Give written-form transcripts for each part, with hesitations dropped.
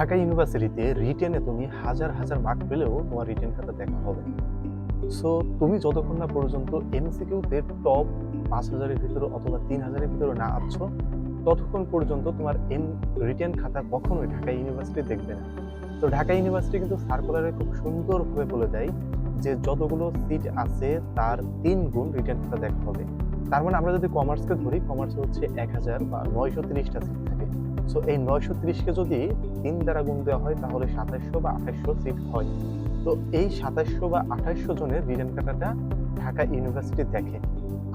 ঢাকা ইউনিভার্সিটিতে রিটেনে তুমি হাজার হাজার মার্ক পেলেও তোমার রিটেন খাতা দেখা হবে। সো তুমি যতক্ষণ না পর্যন্ত এমসিকিউতে টপ ৫,০০০-এর ভিতরে অথবা ৩,০০০-এর ভিতরে না আসছো, ততক্ষণ পর্যন্ত তোমার রিটেন খাতা কখনোই ঢাকা ইউনিভার্সিটি দেখবে না। তো ঢাকা ইউনিভার্সিটি কিন্তু সার্কুলারে খুব সুন্দরভাবে বলে দেয় যে যতগুলো সিট আছে তার ৩ গুণ রিটেন খাতা দেখা হবে। তার মানে আমরা যদি কমার্সকে ধরি, কমার্সে হচ্ছে ১,০০০ বা ৯৩০টা সিট থাকে। সো এই ৯৩০কে যদি ৩ দ্বারা গুণ দেওয়া হয় তাহলে ২৭০০ বা ২৮০০ সিট হয়। তো এই ২৭০০ বা ২৮০০ জনের রিটেন খাতাটা ঢাকা ইউনিভার্সিটি দেখে।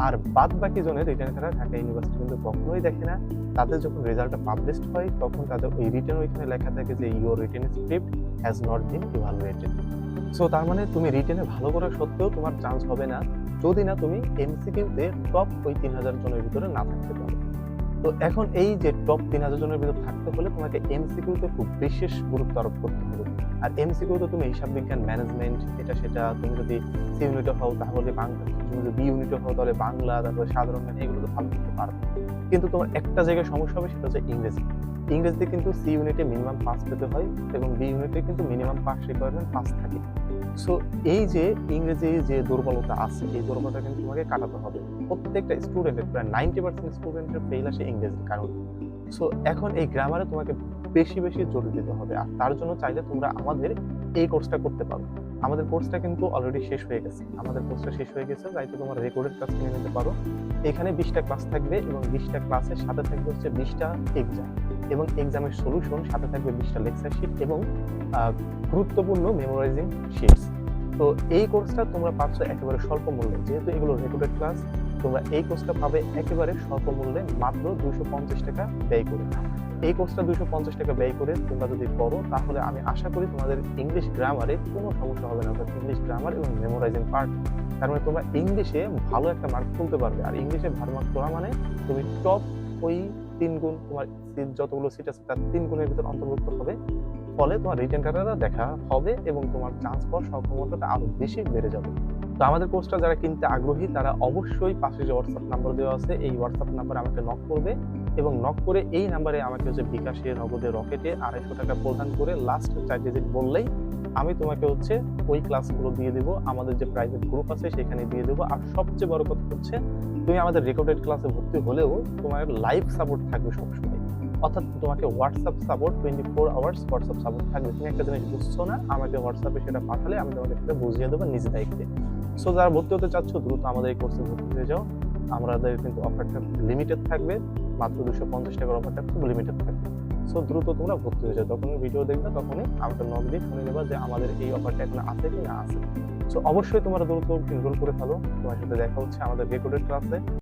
আর বাদ বাকি জনের রিটেন খাতা ঢাকা ইউনিভার্সিটি কিন্তু কখনোই দেখে না। তাদের যখন রেজাল্টটা পাবলিশড হয় তখন তাদের ওই রিটেন ওইখানে লেখা থাকে যে your written script has not been evaluated. So তার মানে তুমি রিটেনে ভালো করা সত্ত্বেও তোমার চান্স হবে না যদি না তুমি এমসিকিউতে টপ ওই ৩,০০০ জনের ভিতরে না থাকতে পারো। তো এখন এই যে টপ ৩,০০০ জনের ভিতরে থাকতে হলে তোমাকে এমসিকিউতে খুব বিশেষ গুরুত্ব আরোপ করতে হবে। আর এমসিকিউতে তুমি হিসাব বিজ্ঞান, ম্যানেজমেন্ট, এটা সেটা, তুমি যদি সি ইউনিটে হও তাহলে বাংলা, তুমি যদি বি ইউনিটে হও তাহলে বাংলা, তারপরে সাধারণ জ্ঞান, এগুলো তো ভালো করতে পারবে। কিন্তু তোমার একটা জায়গায় সমস্যা হবে, সেটা হচ্ছে ইংরেজি। ইংরেজিতে কিন্তু সি ইউনিটে মিনিমাম ৫ পেতে হয় এবং বি ইউনিটে কিন্তু মিনিমাম পাস রিকোয়ারমেন্ট ৫ থাকে। সো এই যে ইংরেজি যে দুর্বলতা আছে, এই দুর্বলতা কিন্তু তোমাকে কাটাতে হবে। প্রত্যেকটা স্টুডেন্টের প্রায় 90% স্টুডেন্টের ফেল আসে ইংরেজির কারণে। সো এখন এই গ্রামারে তোমাকে বেশি বেশি জোর দিতে হবে। আর তার জন্য চাইলে তোমরা আমাদের এই কোর্সটা করতে পারো। আমাদের কোর্সটা কিন্তু অলরেডি শেষ হয়ে গেছে। চাইতে তোমরা রেকর্ডেড ক্লাস কিনে নিতে পারো। এখানে 20টা ক্লাস থাকবে এবং 20টা ক্লাসের সাথে থাকবে হচ্ছে 20টা এক্সাম এবং এক্সামের সলিউশন, সাথে থাকবে 20টা লেকচার শিট এবং গুরুত্বপূর্ণ মেমোরাইজিং শিটস। তো এই কোর্সটা তোমরা পাচ্ছ একেবারে স্বল্প মূল্যে। যেহেতু এগুলো রেকর্ডেড ক্লাস, তোমরা এই কোর্সটা পাবে একেবারে স্বল্প মূল্যে, মাত্র 250 টাকা ব্যয় করে। এই কোর্সটা 250 টাকা ব্যয় করে তোমরা যদি করো তাহলে আমি আশা করি তোমাদের ইংলিশ গ্রামারে কোনো সমস্যা হবে না। অর্থাৎ ইংলিশ গ্রামার এবং মেমোরাইজিং পার্ট, তার মানে তোমরা ইংলিশে ভালো একটা মার্ক তুলতে পারবে। আর ইংলিশে ভালো মার্ক তোলা মানে তুমি টপ ওই 3 গুণ, তোমার যতগুলো সিট আছে তার 3 গুণের ভিতর অন্তর্ভুক্ত হবে। ফলে তোমার রিটেন খাতাটা দেখা হবে এবং তোমার চান্স পাওয়ার সম্ভাবনাটা আরো বেশি বেড়ে যাবে। তো আমাদের কোর্সটা যারা কিনতে আগ্রহী তারা অবশ্যই পাশে যে হোয়াটসঅ্যাপ নাম্বার দেওয়া আছে, এই হোয়াটসঅ্যাপ নাম্বারে আমাকে নক করবে এবং নক করে এই নাম্বারে আমাকে হচ্ছে বিকাশে, নগদে, রকেটে 250 টাকা প্রদান করে লাস্ট 4 ডিজিট বললেই আমি তোমাকে হচ্ছে ওই ক্লাসগুলো দিয়ে দেবো। আমাদের যে প্রাইভেট গ্রুপ আছে সেখানে দিয়ে দেবো। আর সবচেয়ে বড় কথা হচ্ছে, তুমি আমাদের রেকর্ডেড ক্লাসে ভর্তি হলেও তোমার লাইভ সাপোর্ট থাকবে সবসময়। অর্থাৎ তোমাকে WhatsApp support 24 hours WhatsApp support থাকবে। তুমি একটা জিনিস বুঝছো না, আমাকে হোয়াটসঅ্যাপে সেটা পাঠালে আমি তোমাকে সেটা বুঝিয়ে দেবো নিজ দায়িত্বে। সো যারা ভর্তি হতে চাচ্ছ দ্রুত আমাদের এই কোর্সে ভর্তি হয়ে যাও। আমাদের কিন্তু অফারটা লিমিটেড থাকবে, মাত্র 250 টাকার অফারটা খুব লিমিটেড থাকবে। সো দ্রুত তোমরা ভর্তি হয়ে যাও। যখনই ভিডিও দেখবে তখনই আমাকে নক দিয়ে শুনে নেবা যে আমাদের এই অফারটা এখন আছে কি না আছে। সো অবশ্যই তোমরা দ্রুত এনরোল করে ফেলো। তোমার সাথে দেখা হচ্ছে আমাদের রেকর্ডেড ক্লাসে।